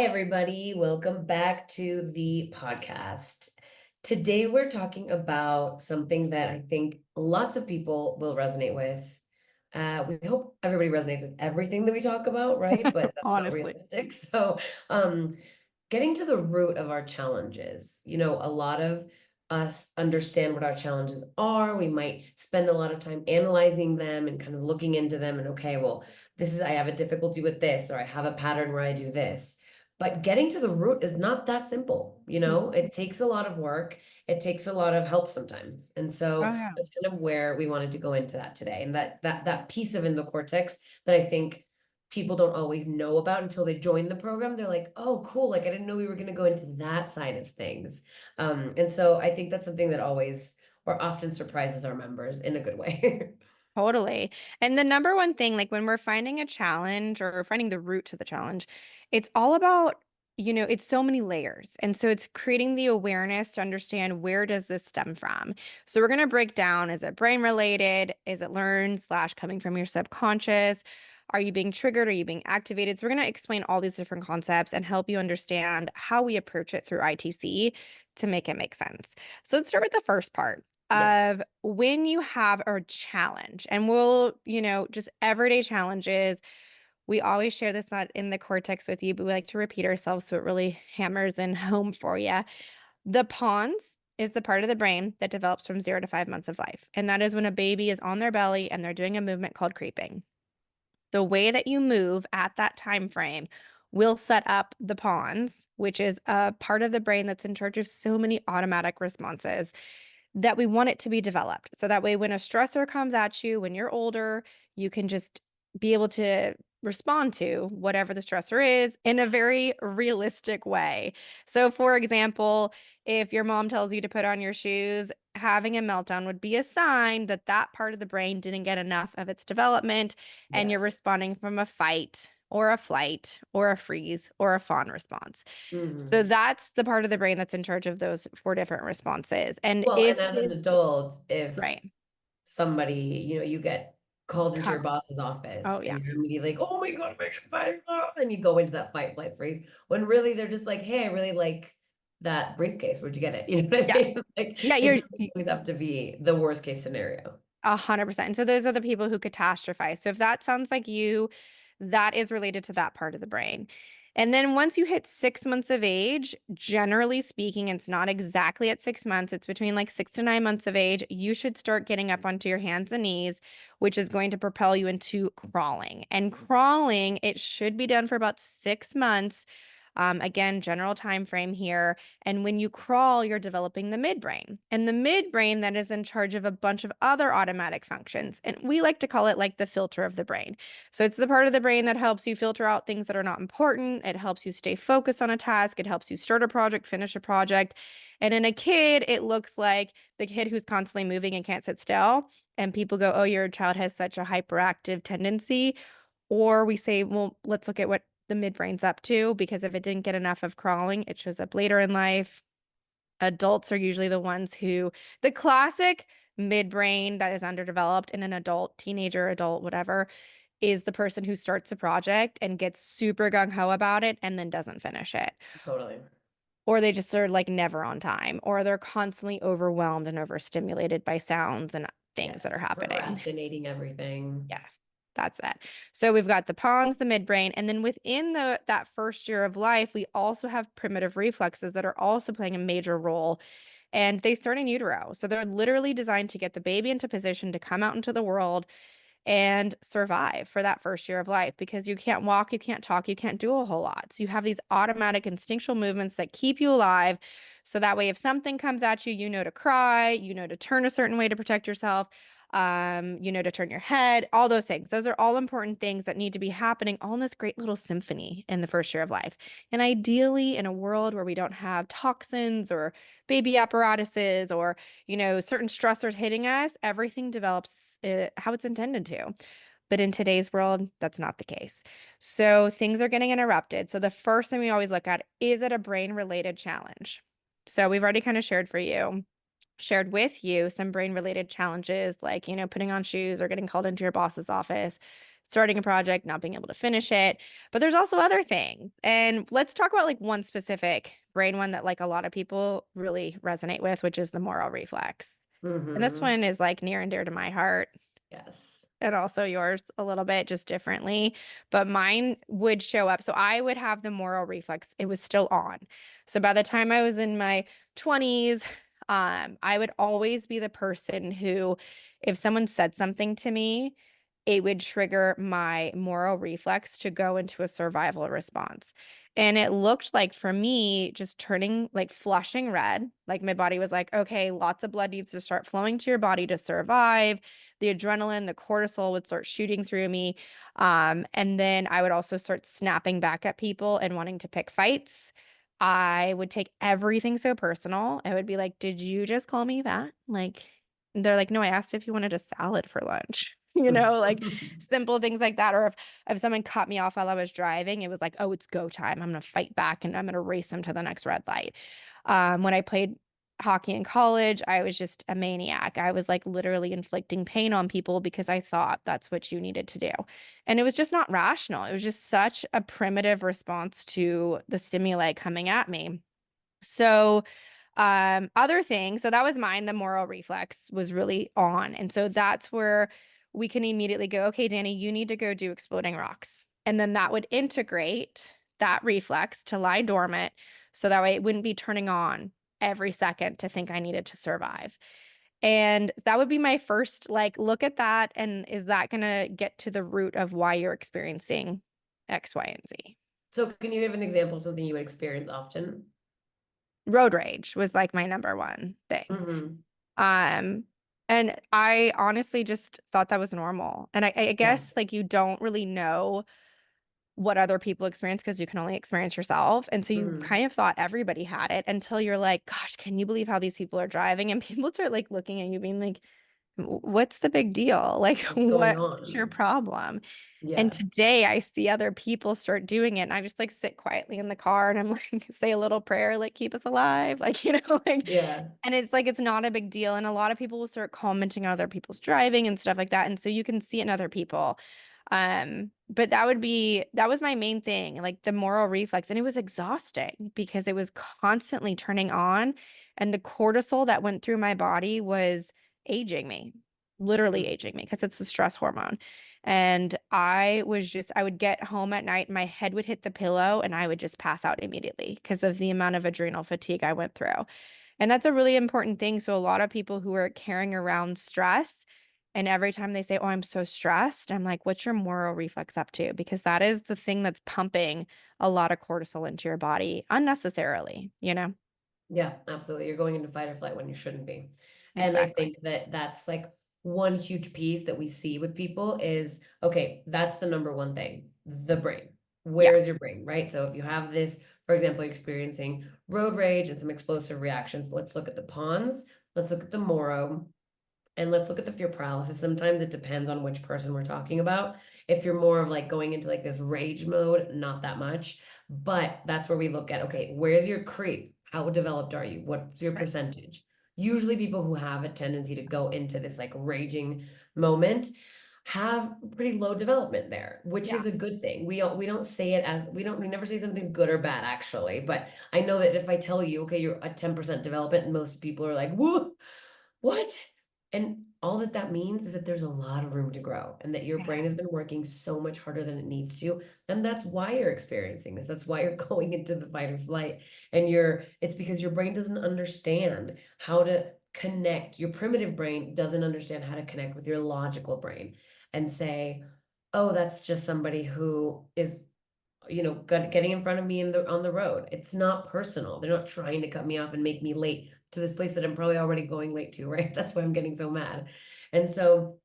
everybody. Welcome back to the podcast. Today, we're talking about something that I think lots of people will resonate with. We hope everybody resonates with everything that we talk about, right? But that's not Honestly. realistic. Um, getting to the root of our challenges. A lot of us understand what our challenges are. We might spend a lot of time analyzing them and kind of looking into them and, okay, well, I have a difficulty with this, or I have a pattern where I do this. But getting to the root is not that simple, Mm. It takes a lot of work. It takes a lot of help sometimes. And so Oh, yeah. that's kind of where we wanted to go into that today. And that piece of In the Cortex that I think people don't always know about until they join the program. They're like, oh, cool. Like I didn't know we were going to go into that side of things. And so I think that's something that always or often surprises our members in a good way. Totally. And the number one thing, like when we're finding a challenge or finding the root to the challenge, it's all about, it's so many layers. And so it's creating the awareness to understand where does this stem from. So we're going to break down, is it brain related? Is it learned slash coming from your subconscious? Are you being triggered? Are you being activated? So we're going to explain all these different concepts and help you understand how we approach it through ITC to make it make sense. So let's start with the first part Yes. of when you have a challenge, and we'll, just everyday challenges. We always share this not in the cortex with you, but we like to repeat ourselves so it really hammers in home for you. The pons is the part of the brain that develops from 0 to 5 months of life. And that is when a baby is on their belly and they're doing a movement called creeping. The way that you move at that time frame will set up the pons, which is a part of the brain that's in charge of so many automatic responses that we want it to be developed. So that way, when a stressor comes at you, when you're older, you can just be able to respond to whatever the stressor is in a very realistic way. So, for example, if your mom tells you to put on your shoes, having a meltdown would be a sign that that part of the brain didn't get enough of its development and you're Yes. responding from a fight or a flight or a freeze or a fawn response. So Mhm. that's the part of the brain that's in charge of those four different responses. And Well, and if as an it, adult, if right, somebody, you get called into your come, boss's oh office yeah, and you're immediately like, oh my God, I'm getting fired, and you go into that fight, flight, freeze, when really they're just like, hey, I really like that briefcase. Where'd you get it? You know what I yeah, mean? Like yeah, it you're doesn't always have to be the worst case scenario. 100%. And so those are the people who catastrophize. So if that sounds like you, that is related to that part of the brain. And then once you hit 6 months of age, generally speaking, it's not exactly at 6 months, it's between like 6 to 9 months of age, you should start getting up onto your hands and knees, which is going to propel you into crawling. And crawling, it should be done for about 6 months. Again, general time frame here. And when you crawl, you're developing the midbrain. And the midbrain that is in charge of a bunch of other automatic functions. And we like to call it like the filter of the brain. So it's the part of the brain that helps you filter out things that are not important. It helps you stay focused on a task. It helps you start a project, finish a project. And in a kid, it looks like the kid who's constantly moving and can't sit still. And people go, oh, your child has such a hyperactive tendency. Or we say, well, let's look at what the midbrain's up to, because if it didn't get enough of crawling, it shows up later in life. Adults are usually the ones who, the classic midbrain that is underdeveloped in an adult, teenager, adult, whatever, is the person who starts a project and gets super gung ho about it and then doesn't finish it. Totally. Or they just are like never on time, or they're constantly overwhelmed and overstimulated by sounds and things that are Yes. happening. Procrastinating everything. Yes, that's it. So we've got the pons, the midbrain, and then within that first year of life, we also have primitive reflexes that are also playing a major role. And they start in utero. So they're literally designed to get the baby into position to come out into the world and survive for that first year of life, because you can't walk, you can't talk, you can't do a whole lot. So you have these automatic instinctual movements that keep you alive. So that way, if something comes at you, you know to cry, you know to turn a certain way to protect yourself, you know to turn your head, all those things. Those are all important things that need to be happening all in this great little symphony in the first year of life. And ideally, in a world where we don't have toxins or baby apparatuses or certain stressors hitting us, everything develops how it's intended to. But in today's world, that's not the case. So things are getting interrupted. So the first thing we always look at, is it a brain related challenge? So we've already kind of shared for you. shared with you some brain related challenges like, putting on shoes or getting called into your boss's office, starting a project, not being able to finish it. But there's also other things. And let's talk about like one specific brain one that like a lot of people really resonate with, which is the moral reflex. And this Mm-hmm. one is like near and dear to my heart Yes. and also yours a little bit just differently, but mine would show up. So I would have the moral reflex. It was still on. So by the time I was in my 20s, I would always be the person who, if someone said something to me, it would trigger my moral reflex to go into a survival response. And it looked like for me, just turning like flushing red, like my body was like, okay, lots of blood needs to start flowing to your body to survive. The adrenaline, the cortisol would start shooting through me. And then I would also start snapping back at people and wanting to pick fights. I would take everything so personal. I would be like, did you just call me that? Like, they're like, no, I asked if you wanted a salad for lunch. Like simple things like that. Or if someone cut me off while I was driving, it was like, oh, it's go time. I'm gonna fight back and I'm gonna race them to the next red light. When I played hockey in college, I was just a maniac. I was like literally inflicting pain on people because I thought that's what you needed to do. And it was just not rational. It was just such a primitive response to the stimuli coming at me. So, other things, so that was mine, the moral reflex was really on. And so that's where we can immediately go, okay, Dani, you need to go do exploding rocks. And then that would integrate that reflex to lie dormant. So that way it wouldn't be turning on every second to think I needed to survive. And that would be my first, like, look at that. And is that going to get to the root of why you're experiencing X, Y, and Z? So can you give an example of something you would experience often? Road rage was like my number one thing. Mm-hmm. Um, and I honestly just thought that was normal. And I Yeah. guess like you don't really know what other people experience because you can only experience yourself. And so you Mm-hmm. kind of thought everybody had it until you're like, gosh, can you believe how these people are driving? And people start like looking at you being like, What's the big deal? Like, What's going what's your on? problem?" And Yeah. today I see other people start doing it, and I just like sit quietly in the car and I'm like, say a little prayer, like, keep us alive, like, like, Yeah. and it's like it's not a big deal. And a lot of people will start commenting on other people's driving and stuff like that. And so you can see it in other people. But that was my main thing, like the moral reflex. And it was exhausting because it was constantly turning on, and the cortisol that went through my body was aging me, literally Mm. aging me because it's the stress hormone. And I would get home at night, my head would hit the pillow and I would just pass out immediately because of the amount of adrenal fatigue I went through. And that's a really important thing. So a lot of people who are carrying around stress, and every time they say, "Oh, I'm so stressed," I'm like, "What's your moral reflex up to?" Because that is the thing that's pumping a lot of cortisol into your body unnecessarily. Yeah, absolutely. You're going into fight or flight when you shouldn't be. And I Exactly. think that that's like one huge piece that we see with people is, okay, that's the number one thing, the brain. Yeah. Where is your brain, right? So if you have this, for example, you're experiencing road rage and some explosive reactions, let's look at the pons, let's look at the moro, and let's look at the fear paralysis. Sometimes it depends on which person we're talking about. If you're more of like going into like this rage mode, not that much. But that's where we look at, okay, where's your creep? How developed are you? What's your Right. percentage? Usually people who have a tendency to go into this like raging moment have pretty low development there, which Yeah. is a good thing. We don't say it as we never say something's good or bad actually, but I know that if I tell you, okay, you're at 10% development, most people are like, whoa, what? And all that that means is that there's a lot of room to grow and that your brain has Yeah. been working so much harder than it needs to. And that's why you're experiencing this. That's why you're going into the fight or flight. And it's because your brain doesn't understand how to connect. Your primitive brain doesn't understand how to connect with your logical brain and say, oh, that's just somebody who is getting in front of me on the road. It's not personal. They're not trying to cut me off and make me late to this place that I'm probably already going late to, right? That's why I'm getting so mad. And so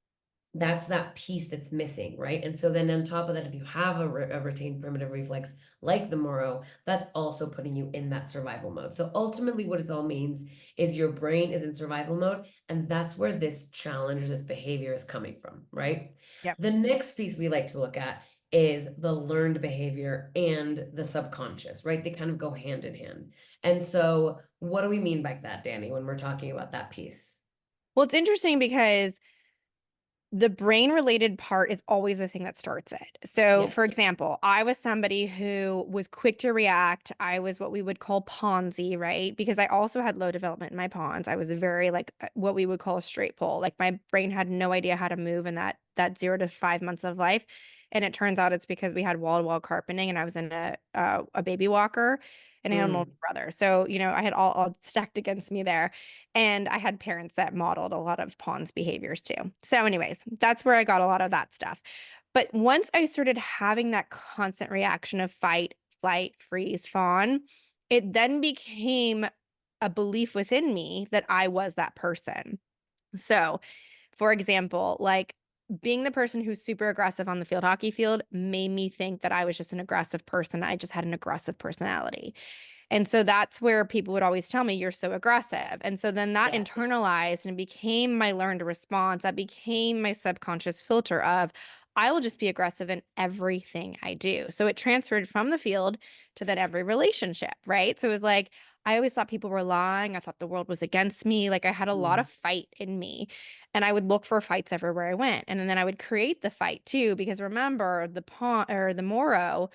that's that piece that's missing, right? And so then on top of that, if you have a retained primitive reflex like the Moro, that's also putting you in that survival mode. So ultimately, what it all means is your brain is in survival mode, and that's where this challenge, this behavior is coming from, right? Yep. The next piece we like to look at is the learned behavior and the subconscious, right? They kind of go hand in hand. And so, what do we mean by that, Dani, when we're talking about that piece? Well, it's interesting because the brain related part is always the thing that starts it. So, for Yes. example, I was somebody who was quick to react. I was what we would call pawnsy, right? Because I also had low development in my pawns. I was very like what we would call a straight pole. Like my brain had no idea how to move in that 0 to 5 months of life. And it turns out it's because we had wall-to-wall carpeting and I was in a baby walker and I had an older Mm, brother. So, I had all stacked against me there. And I had parents that modeled a lot of pawns behaviors too. So, anyways, that's where I got a lot of that stuff. But once I started having that constant reaction of fight, flight, freeze, fawn, it then became a belief within me that I was that person. So, for example, like being the person who's super aggressive on the field hockey field made me think that I was just an aggressive person. I just had an aggressive personality. And so that's where people would always tell me, you're so aggressive. And so then that yeah. internalized and became my learned response. That became my subconscious filter of, I will just be aggressive in everything I do. So it transferred from the field to then every relationship, right? So it was like, I always thought people were lying. I thought the world was against me. Like I had a lot Mm, of fight in me. And I would look for fights everywhere I went. And then I would create the fight too, because remember, the pawn or the Moro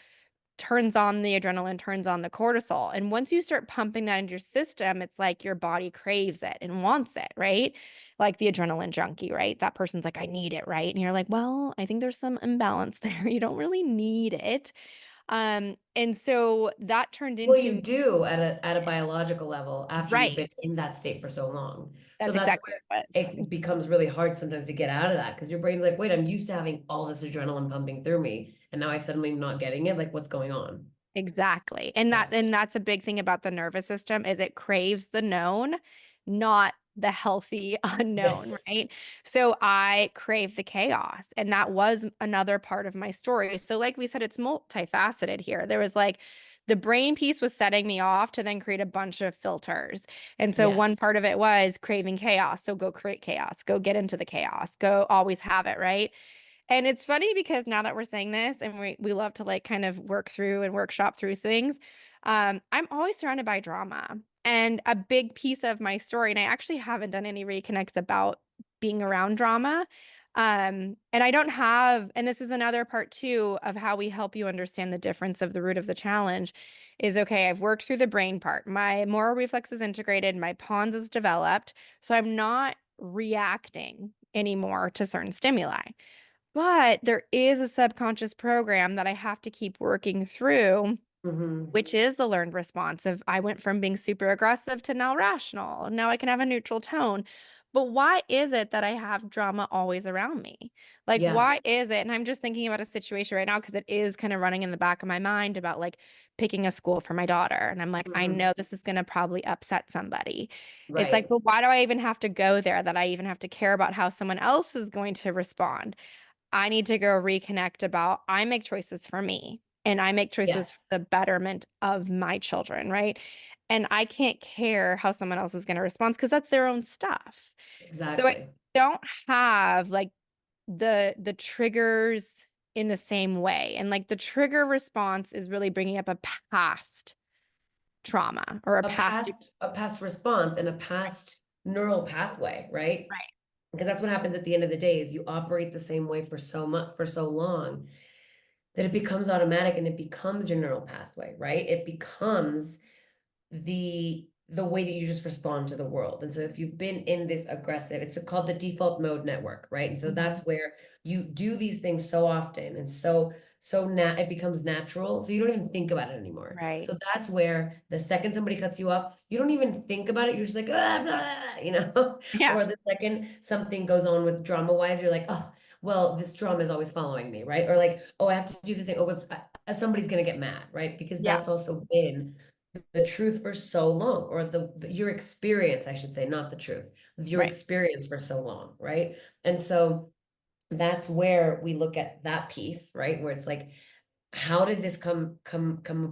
turns on the adrenaline, turns on the cortisol. And once you start pumping that into your system, it's like your body craves it and wants it, right? Like the adrenaline junkie, right? That person's like, I need it, right? And you're like, well, I think there's some imbalance there. You don't really need it. And so that turned well, you into do at a biological level after you've been right. in that state for so long. So That's that's exactly where what it was. it becomes really hard sometimes to get out of that because your brain's like, wait, I'm used to having all this adrenaline pumping through me, and now I suddenly am not getting it. Like, what's going on? Exactly. And Yeah. that's a big thing about the nervous system is it craves the known, not the healthy unknown, Yes. right? So I crave the chaos. And that was another part of my story. So like we said, it's multifaceted here. There was like the brain piece was setting me off to then create a bunch of filters. And so one Yes. part of it was craving chaos. So go create chaos, go get into the chaos, go always have it, right? And it's funny because now that we're saying this and we love to like kind of work through and workshop through things, I'm always surrounded by drama. And a big piece of my story, and I actually haven't done any reconnects about being around drama. And I don't have, and this is another part too of how we help you understand the difference of the root of the challenge is okay, I've worked through the brain part. My moral reflex is integrated, my pons is developed. So I'm not reacting anymore to certain stimuli. But there is a subconscious program that I have to keep working through, Hmm. which is the learned response of I went from being super aggressive to now rational. Now I can have a neutral tone. But why is it that I have drama always around me? Like, Yeah. why is it? And I'm just thinking about a situation right now because it is kind of running in the back of my mind about like picking a school for my daughter. And I'm like, I Hmm. know this is going to probably upset somebody. It's like, Right. but why do I even have to go there that I even have to care about how someone else is going to respond? I need to go reconnect about I make choices for me and I make choices for Yes. the betterment of my children, right? And I can't care how someone else is going to respond because that's their own stuff. So I Exactly. don't have like the triggers in the same way. And like the trigger response is really bringing up a past trauma or a past A past response and a past neural pathway, right? right. Because that's what happens at the end of the day is you operate the same way for so much for so long that it becomes automatic and it becomes your neural pathway, right? It becomes the way that you just respond to the world. And so if you've been in this aggressive, it's called the default mode network, right? And so Mhm. that's where you do these things so often and so it becomes natural. So you don't even think about it anymore. Right. So that's where the second somebody cuts you off, you don't even think about it. You're just like, ah, blah, blah, you know, Yeah. or the second something goes on with drama wise, you're like, oh, well, this drama is always following me, right? Or like, oh, I have to do this thing. Oh, somebody's gonna get mad, right? Because Yeah. that's also been the truth for so long, or your experience, I should say, not the truth, your Right. experience for so long, right? And so that's where we look at that piece, right? Where it's like, how did this come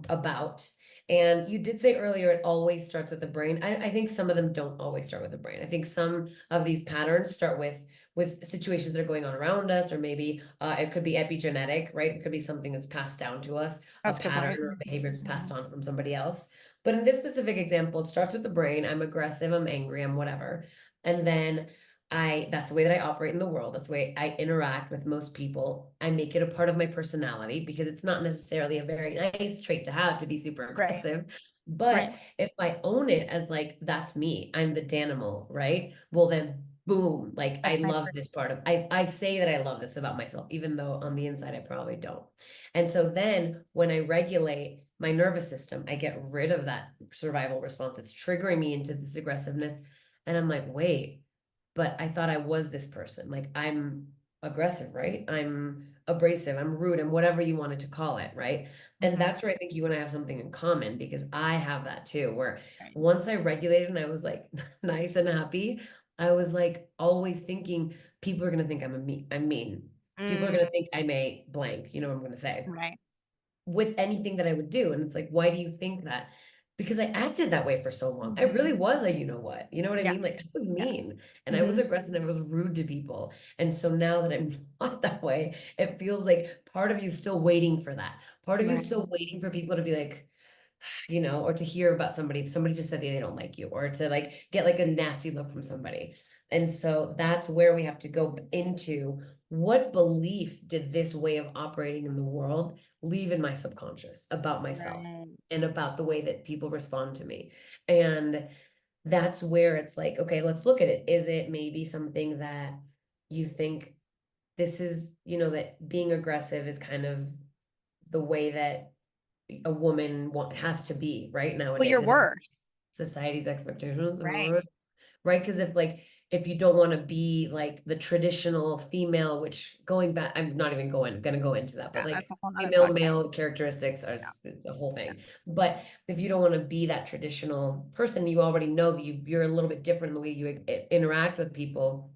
about? And you did say earlier it always starts with the brain. I think some of them don't always start with the brain. I think some of these patterns start with situations that are going on around us, or maybe it could be epigenetic, right? It could be something that's passed down to us, a That's a good pattern point. or a behavior that's passed Mhm. on from somebody else. But in this specific example, it starts with the brain. I'm aggressive, I'm angry, I'm whatever. And then that's the way that I operate in the world. That's the way I interact with most people. I make it a part of my personality because it's not necessarily a very nice trait to have, to be super Right. aggressive. Right. But if I own it as like, that's me, I'm the Danimal, right? Well, then boom, like I That's my love this part of, I say that I love this about myself, even though on the inside I probably don't. And so then when I regulate my nervous system, I get rid of that survival response that's triggering me into this aggressiveness. And I'm like, wait, but I thought I was this person. Like I'm aggressive, right? I'm abrasive, I'm rude, and whatever you wanted to call it, right? And Mhm. that's where I think you and I have something in common, because I have that too, where Right. once I regulated and I was like nice and happy, I was like always thinking people are gonna think I'm mean. People are Mm, gonna think I'm a blank, you know what I'm gonna say, right. with anything that I would do. And it's like, why do you think that? Because I acted that way for so long. I Mhm. really was a you know what I Yeah. mean? Like I was Yeah. mean and I was Mhm. aggressive and I was rude to people. And so now that I'm not that way, it feels like part of you is still waiting for that. Part of you is Right. still waiting for people to be like, or to hear about somebody just said they don't like you, or to like get like a nasty look from somebody. And so that's where we have to go into, what belief did this way of operating in the world leave in my subconscious about myself Right. and about the way that people respond to me. And that's where it's like, okay, let's look at it. Is it maybe something that you think this is, that being aggressive is kind of the way that a woman has to be right Well, your nowadays, and worth. society's expectations, Right. right? Because if you don't want to be like the traditional female, which going back, I'm not even gonna go into that, but Yeah, like that's a whole nother female podcast. male characteristics are Yeah. it's a whole Yeah. thing. But if you don't want to be that traditional person, you already know that you're a little bit different in the way you interact with people.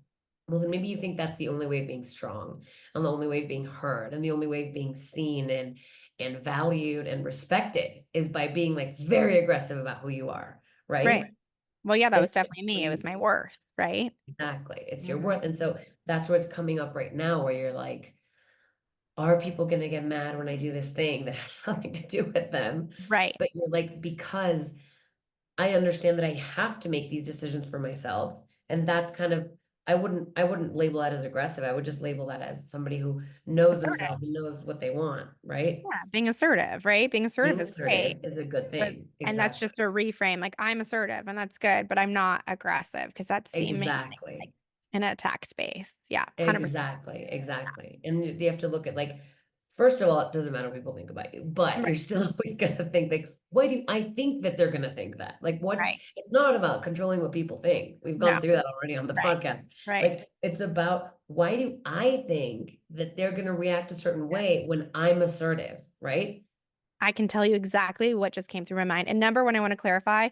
Well, then maybe you think that's the only way of being strong, and the only way of being heard, and the only way of being seen and valued and respected is by being like very aggressive about who you are, Right. right? Well, yeah, that And was definitely me. It was my worth, right? exactly, it's your Mhm. worth. And so that's where it's coming up right now, where you're like, are people going to get mad when I do this thing that has nothing to do with them? Right. But you're like, because I understand that I have to make these decisions for myself. And that's kind of, I wouldn't label that as aggressive. I would just label that as somebody who knows Assertive. themselves and knows what they want, right? Yeah, being assertive, right? Being assertive Being is great, assertive is a good but thing. and that's Exactly. just a reframe. Like I'm assertive and that's good, but I'm not aggressive because that's seeming like Exactly. an attack space. Yeah, 100%. Exactly, exactly. And you have to look at like, first of all, it doesn't matter what people think about you, but you're Right. still always gonna think like, why do I think that they're gonna think that? Like Right. it's not about controlling what people think. We've No. gone through that already on the Right. podcast. Right. Like it's about, why do I think that they're gonna react a certain Yeah. way when I'm assertive, right? I can tell you exactly what just came through my mind. And number one, I want to clarify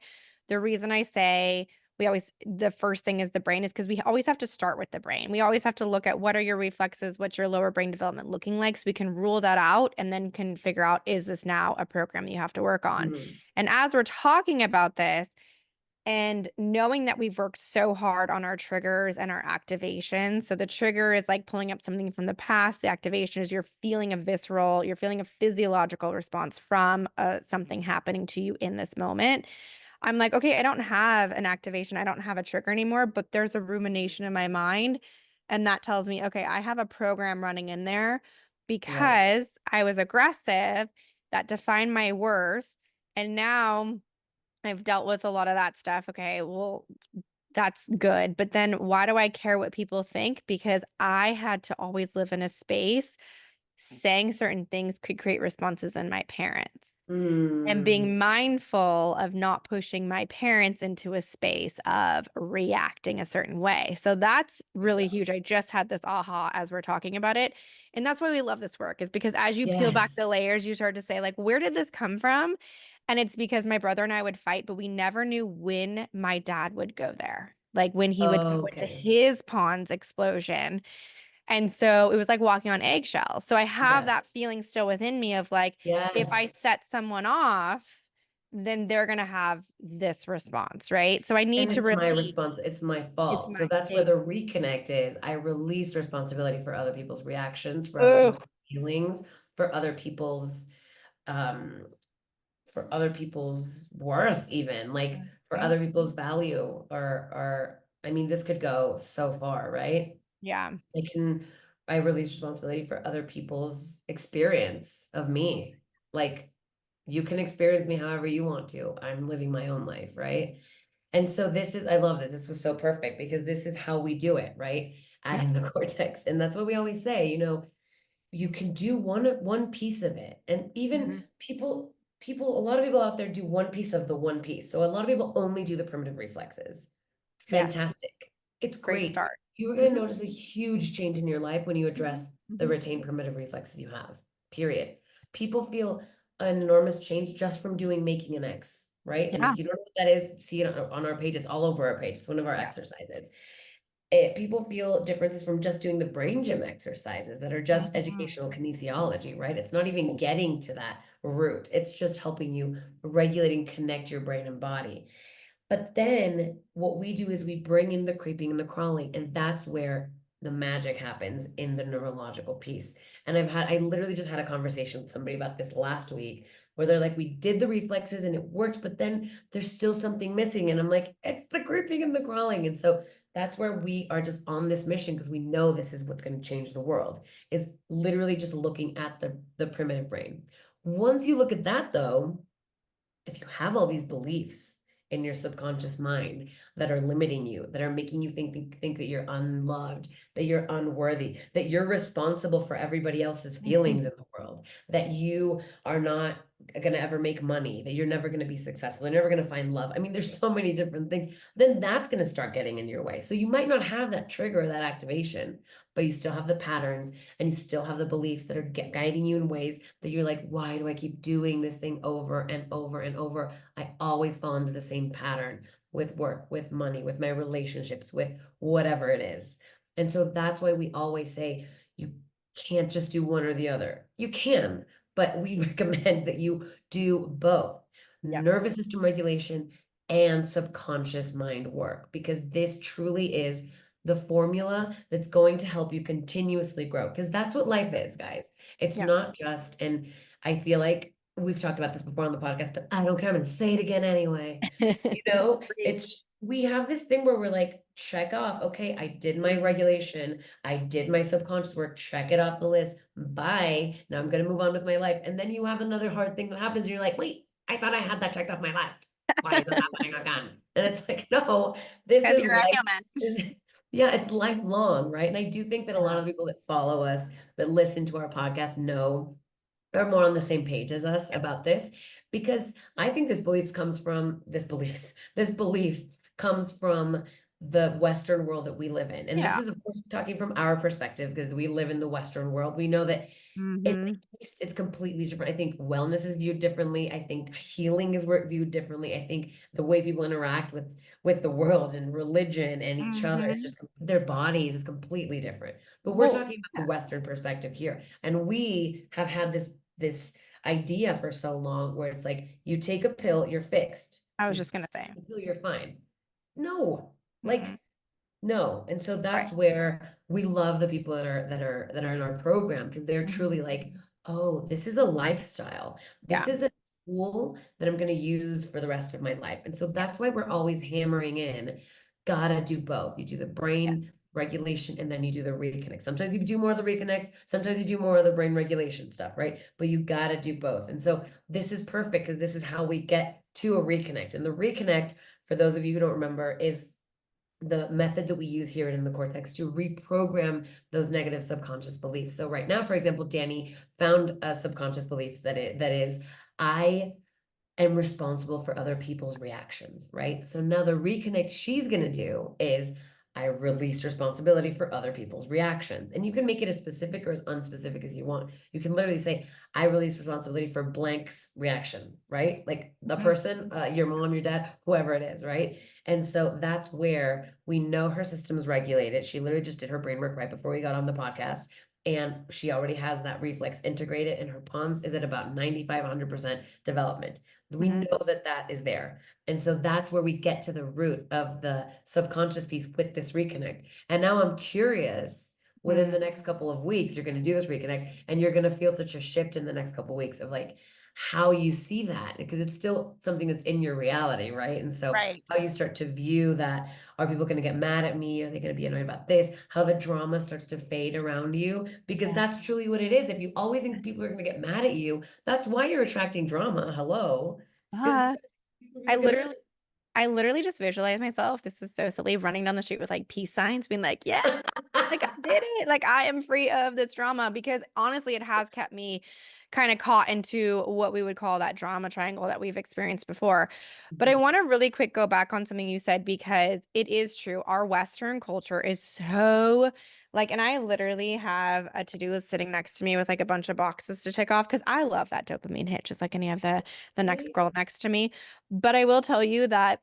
the reason I say the first thing is the brain is because we always have to start with the brain. We always have to look at what are your reflexes, what's your lower brain development looking like, so we can rule that out and then can figure out, is this now a program that you have to work on? Mhm. And as we're talking about this, and knowing that we've worked so hard on our triggers and our activations. So the trigger is like pulling up something from the past. The activation is you're feeling a physiological response from something happening to you in this moment. I'm like, okay, I don't have an activation. I don't have a trigger anymore, but there's a rumination in my mind. And that tells me, okay, I have a program running in there Right. because I was aggressive that defined my worth. And now I've dealt with a lot of that stuff. Okay, well, that's good. But then why do I care what people think? Because I had to always live in a space saying certain things could create responses in my parents and Mm, being mindful of not pushing my parents into a space of reacting a certain way. So that's really huge. I just had this aha as we're talking about it. And that's why we love this work, is because as you peel back yes. the layers, you start to say, like, where did this come from? And it's because my brother and I would fight, but we never knew when my dad would go there. Like when he would go into Okay. his pawns explosion, and so it was like walking on eggshells. So I have Yes. that feeling still within me of like, if I Yes. set someone off, then they're going to have this response, right? So I need And to it's my release. response, it's my It's fault. my So that's where thing. the reconnect is. I release responsibility for other people's reactions, for other Oh, people's feelings, for other people's um worth, even like for mhm. other people's value, or I mean, this could go so far, right? Yeah. I can I release responsibility for other people's experience of me. Like, you can experience me however you want to. I'm living my own life, right? And so I love that this was so perfect because this is how we do it, right? At Yeah. In the Cortex. And that's what we always say, you can do one piece of it. And even Mhm. a lot of people out there do one piece of the one piece. So a lot of people only do the primitive reflexes. Yes. Fantastic. It's Great great. start. You're going to Mhm. notice a huge change in your life when you Mhm. address the Mhm. retained primitive reflexes you have. Period. People feel an enormous change just from doing making an X, right? And Yeah. if you don't know what that is, see it on our page. It's all over our page. It's one of our Yeah. exercises. People feel differences from just doing the brain gym exercises that are just Mhm. educational kinesiology, right? It's not even getting to that root. It's just helping you regulate and connect your brain and body. But then what we do is we bring in the creeping and the crawling, and that's where the magic happens in the neurological piece. And I literally just had a conversation with somebody about this last week where they're like, we did the reflexes and it worked, but then there's still something missing. And I'm like, it's the creeping and the crawling. And so that's where we are just on this mission because we know this is what's going to change the world, is literally just looking at the primitive brain. Once you look at that, though, if you have all these beliefs in your subconscious mind that are limiting you, that are making you think that you're unloved, that you're unworthy, that you're responsible for everybody else's Mhm. feelings in the world, that you are not going to ever make money, that you're never going to be successful, you're never going to find love. I mean, there's so many different things. Then that's going to start getting in your way. So you might not have that trigger or that activation, but you still have the patterns and you still have the beliefs that are guiding you in ways that you're like, why do I keep doing this thing over and over and over? I always fall into the same pattern with work, with money, with my relationships, with whatever it is. And so that's why we always say you can't just do one or the other. You can, but we recommend that you do both Yeah. nervous system regulation and subconscious mind work, because this truly is the formula that's going to help you continuously grow. Because that's what life is, guys. It's Yeah. not just, and I feel like we've talked about this before on the podcast, but I don't care. I'm going to say it again anyway. Preach. We have this thing where we're like, check off, okay, I did my regulation, I did my subconscious work, check it off the list. Bye. Now I'm going to move on with my life. And then you have another hard thing that happens. And you're like, wait, I thought I had that checked off my list. Why is it happening again? And it's like, no, this Because is you're a life. human. This, yeah, it's lifelong, right? And I do think that a lot Yeah. of people that follow us, that listen to our podcast, know are more on the same page as us about this, because I think this belief comes from the Western world that we live in. And this Yeah. is, of course, talking from our perspective because we live in the Western world. We know that in Hmm. the East, it's completely different. I think wellness is viewed differently. I think healing is viewed differently. I think the way people interact with the world and religion and each other, it's Hmm. just their bodies is completely different. But we're Well, talking about the yeah. Western perspective here. And we have had this idea for so long where it's like you take a pill, you're fixed. I was You just take gonna say. a pill, you're fine. No, Mm-mm. like no. And so Right. that's where we love the people that are in our program, because they're Hmm. truly like, oh, this is a lifestyle. Yeah. This is a tool that I'm going to use for the rest of my life. And so Yeah. that's why we're always hammering in, gotta do both. You do the Yeah. brain regulation and then you do the reconnect. Sometimes you do more of the reconnects, sometimes you do more of the brain regulation stuff, right? But you gotta do both. And so this is perfect because this is how we get to a reconnect. And the reconnect, for those of you who don't remember, is the method that we use here in the cortex to reprogram those negative subconscious beliefs. So right now, for example, Dani found a subconscious beliefs that is, I am responsible for other people's reactions, right? So now the reconnect she's going to do is, I release responsibility for other people's reactions. And you can make it as specific or as unspecific as you want. You can literally say, I release responsibility for blank's reaction, right? Like the Mhm. person, your mom, your dad, whoever it is, right? And so that's where we know her system is regulated. She literally just did her brain work right before we got on the podcast. and she already has that reflex integrated in her pons is at about 95, 100% development. We Mhm. know that that is there. And so that's where we get to the root of the subconscious piece with this reconnect. And now I'm curious, within the Mm. next couple of weeks, you're going to do this reconnect and you're going to feel such a shift in the next couple of weeks of like how you see that, because it's still something that's in your reality, right? And so Right. how you start to view that, are people going to get mad at me? Are they going to be annoyed about this? How the drama starts to fade around you, because Yeah. that's truly what it is. If you always think people are going to get mad at you, that's why you're attracting drama. Hello. Because Uh, people are I going to get literally I literally just visualize myself. This is so silly, running down the street with like peace signs, being like, yeah, like I mad. did it. Like I am free of this drama because honestly, it has kept me kind of caught into what we would call that drama triangle that we've experienced before. But I want to really quick go back on something you said because it is true. Our Western culture is so like, and I literally have a to-do list sitting next to me with like a bunch of boxes to tick off because I love that dopamine hit, just like any of the next Right? girl next to me. But I will tell you that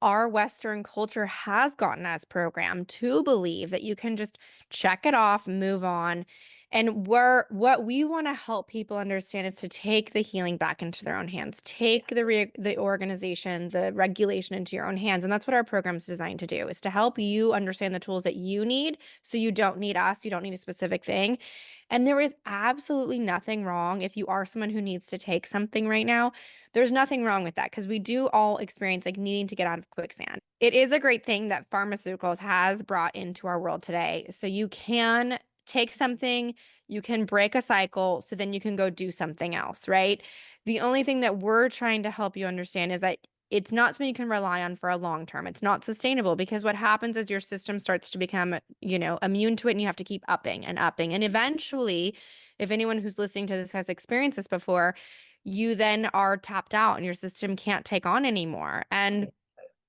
our Western culture has gotten us programmed to believe that you can just check it off, move on. And what we want to help people understand is to take the healing back into their own hands, take the organization, the regulation into your own hands. And that's what our program is designed to do, is to help you understand the tools that you need so you don't need us, you don't need a specific thing. And there is absolutely nothing wrong if you are someone who needs to take something right now. There's nothing wrong with that because we do all experience like needing to get out of quicksand. It is a great thing that pharmaceuticals has brought into our world today. So you can take something, you can break a cycle, so then you can go do something else, right? The only thing that we're trying to help you understand is that it's not something you can rely on for a long term. It's not sustainable because what happens is your system starts to become, immune to it and you have to keep upping and upping. And eventually, if anyone who's listening to this has experienced this before, you then are tapped out and your system can't take on anymore. And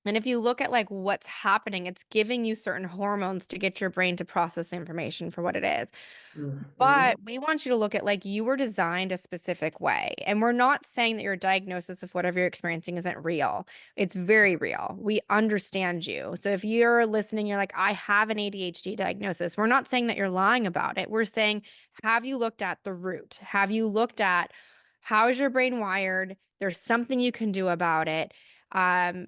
if you look at like what's happening, it's giving you certain hormones to get your brain to process the information for what it is. Mhm. But we want you to look at like you were designed a specific way. And we're not saying that your diagnosis of whatever you're experiencing isn't real. It's very real. We understand you. So if you're listening, you're like, I have an ADHD diagnosis. We're not saying that you're lying about it. We're saying, have you looked at the root? Have you looked at how is your brain wired? There's something you can do about it. Um,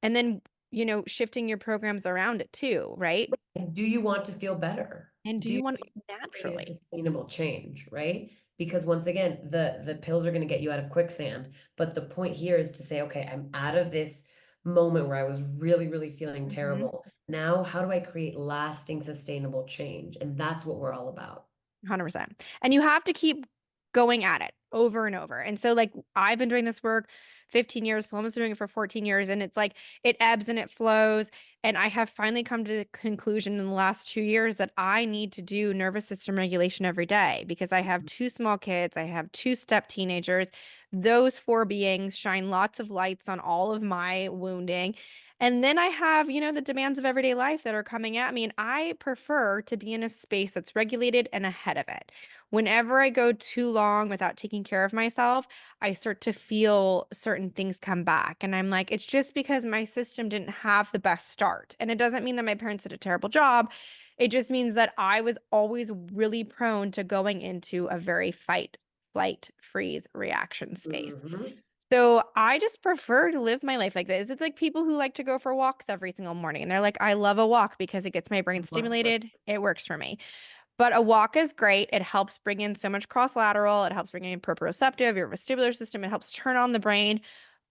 and then, shifting your programs around it too, right? And do you want to feel better? And do Do you you want want it to create a naturally? sustainable change, right? Because once again, the pills are going to get you out of quicksand. But the point here is to say, okay, I'm out of this moment where I was really, really feeling Mhm. terrible. Now, how do I create lasting, sustainable change? And that's what we're all about. 100%. And you have to keep going at it over and over. And so, like, I've been doing this work 15 years, Palom's been doing it for 14 years, and it's like it ebbs and it flows. And I have finally come to the conclusion in the last 2 years that I need to do nervous system regulation every day because I have two small kids, I have two step teenagers. Those four beings shine lots of lights on all of my wounding. And then I have, the demands of everyday life that are coming at me. And I prefer to be in a space that's regulated and ahead of it. Whenever I go too long without taking care of myself, I start to feel certain things come back. And I'm like, it's just because my system didn't have the best start. And it doesn't mean that my parents did a terrible job. It just means that I was always really prone to going into a very fight, flight, freeze reaction space. Mhm. So I just prefer to live my life like this. It's like people who like to go for walks every single morning and they're like, I love a walk because it gets my brain What's the stimulated. It works for me. But a walk is great. It helps bring in so much cross lateral. It helps bring in proprioceptive, your vestibular system. It helps turn on the brain.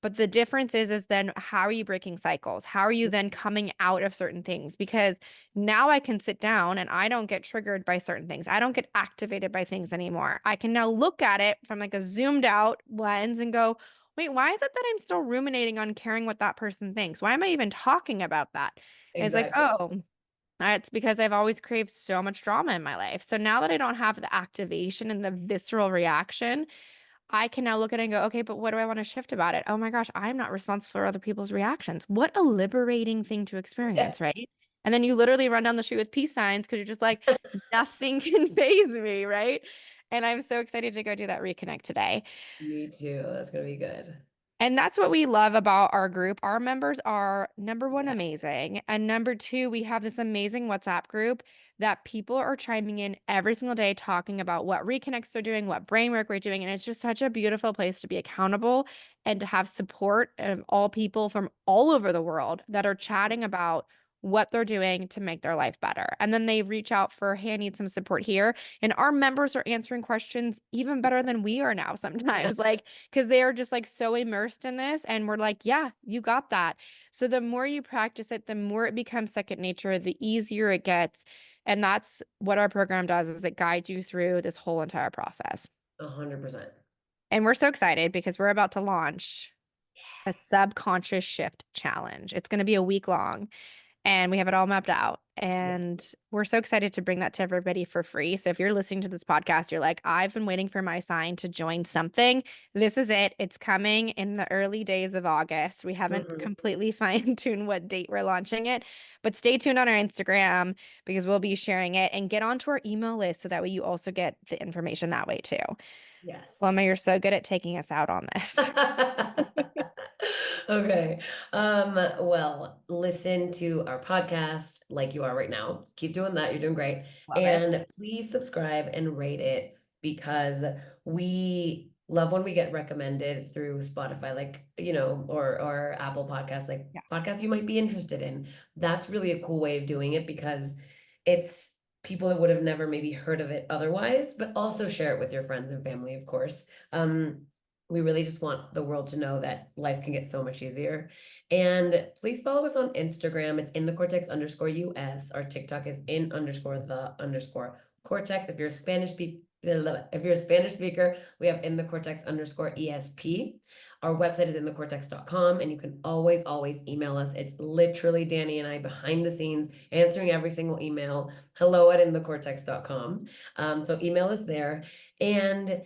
But the difference is then how are you breaking cycles? How are you then coming out of certain things? Because now I can sit down and I don't get triggered by certain things. I don't get activated by things anymore. I can now look at it from like a zoomed out lens and go, wait, why is it that I'm still ruminating on caring what that person thinks? Why am I even talking about that? And it's like, exactly? oh, it's because I've always craved so much drama in my life. So now that I don't have the activation and the visceral reaction, I can now look at it and go, okay, but what do I want to shift about it? Oh my gosh, I'm not responsible for other people's reactions. What a liberating thing to experience, right? And then you literally run down the street with peace signs because you're just like, nothing can faze me, right? And I'm so excited to go do that reconnect today. Me too. That's gonna be good. And that's what we love about our group. Our members are number one, Yes. amazing. And number two, we have this amazing WhatsApp group that people are chiming in every single day talking about what reconnects they're doing, what brain work we're doing. And it's just such a beautiful place to be accountable and to have support of all people from all over the world that are chatting about what they're doing to make their life better. And then they reach out for, hey, I need some support here. And our members are answering questions even better than we are now sometimes. Like, because they are just like so immersed in this and we're like, yeah, you got that. So the more you practice it, the more it becomes second nature, the easier it gets. And that's what our program does is it guides you through this whole entire process. 100%. And we're so excited because we're about to launch a subconscious shift challenge. It's going to be a week long and we have it all mapped out. Yeah. And we're so excited to bring that to everybody for free. So if you're listening to this podcast, you're like, I've been waiting for my sign to join something. This is it. It's coming in the early days of August. We haven't Mhm. completely fine-tuned what date we're launching it, but stay tuned on our Instagram because we'll be sharing it and get onto our email list so that way you also get the information that way too. Lemma, Yes. you're so good at taking us out on this. Okay. Well, listen to our podcast like you are right now. Keep doing that. You're doing great. Love it. And please subscribe and rate it because we love when we get recommended through Spotify, like, or Apple Podcasts, like Yeah. podcasts you might be interested in. That's really a cool way of doing it because it's people that would have never maybe heard of it otherwise, but also share it with your friends and family, of course. We really just want the world to know that life can get so much easier. And please follow us on Instagram. It's in the cortex underscore US. Our TikTok is in underscore the underscore cortex. If you're a Spanish speaker, we have in the cortex underscore ESP. Our website is inthecortex.com, and you can always, always email us. It's literally Dani and I behind the scenes answering every single email. Hello at inthecortex.com. So email us there. And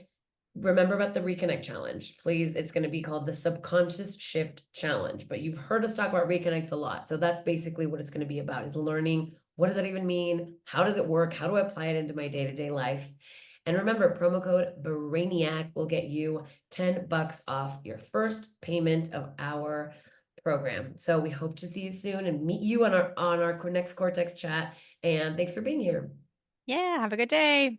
remember about the Reconnect Challenge. Please, it's going to be called the Subconscious Shift Challenge. But you've heard us talk about Reconnects a lot. So that's basically what it's going to be about, is learning, what does that even mean? How does it work? How do I apply it into my day-to-day life? And remember, promo code Brainiac will get you $10 off your first payment of our program. So we hope to see you soon and meet you on our next Cortex chat. And thanks for being here. Yeah. Have a good day.